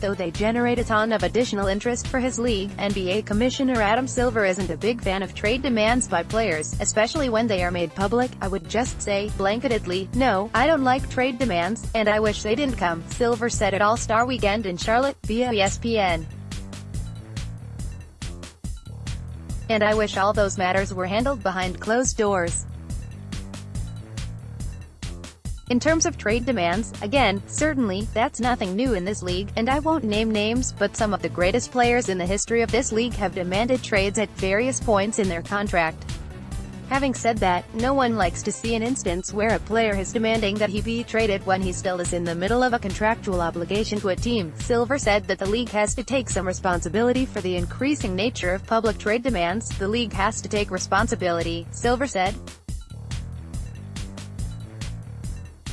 though they generate a ton of additional interest for his league. NBA Commissioner Adam Silver isn't a big fan of trade demands by players, especially when they are made public. "I would just say, blanketedly, no, I don't like trade demands, and I wish they didn't come," Silver said at All-Star Weekend in Charlotte, via ESPN. "And I wish all those matters were handled behind closed doors. In terms of trade demands, again, certainly, that's nothing new in this league, and I won't name names, but some of the greatest players in the history of this league have demanded trades at various points in their contract." Having said that, no one likes to see an instance where a player is demanding that he be traded when he still is in the middle of a contractual obligation to a team. Silver said that the league has to take some responsibility for the increasing nature of public trade demands. "The league has to take responsibility," Silver said.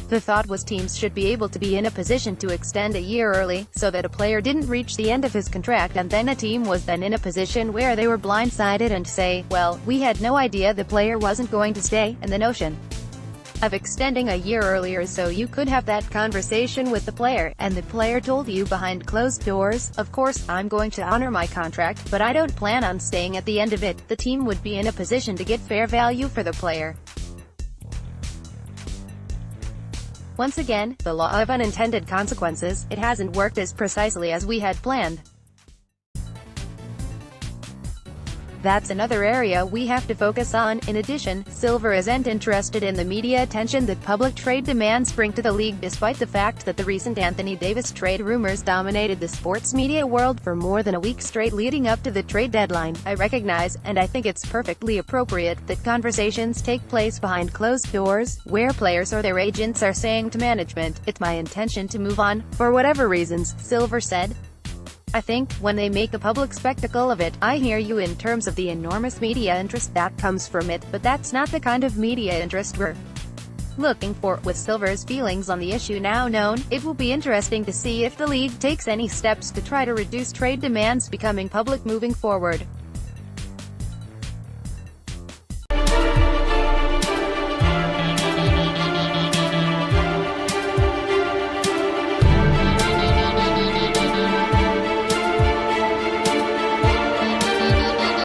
"The thought was teams should be able to be in a position to extend a year early, so that a player didn't reach the end of his contract and then a team was then in a position where they were blindsided and say, well, we had no idea the player wasn't going to stay, and the notion of extending a year earlier so you could have that conversation with the player, and the player told you behind closed doors, of course, I'm going to honor my contract, but I don't plan on staying at the end of it," the team would be in a position to get fair value for the player. Once again, the law of unintended consequences, it hasn't worked as precisely as we had planned. That's another area we have to focus on. In addition, Silver isn't interested in the media attention that public trade demands bring to the league, despite the fact that the recent Anthony Davis trade rumors dominated the sports media world for more than a week straight leading up to the trade deadline. "I recognize, and I think it's perfectly appropriate, that conversations take place behind closed doors, where players or their agents are saying to management, 'It's my intention to move on, for whatever reasons,'" Silver said. "I think, when they make a public spectacle of it, I hear you in terms of the enormous media interest that comes from it, but that's not the kind of media interest we're looking for." With Silver's feelings on the issue now known, it will be interesting to see if the league takes any steps to try to reduce trade demands becoming public moving forward.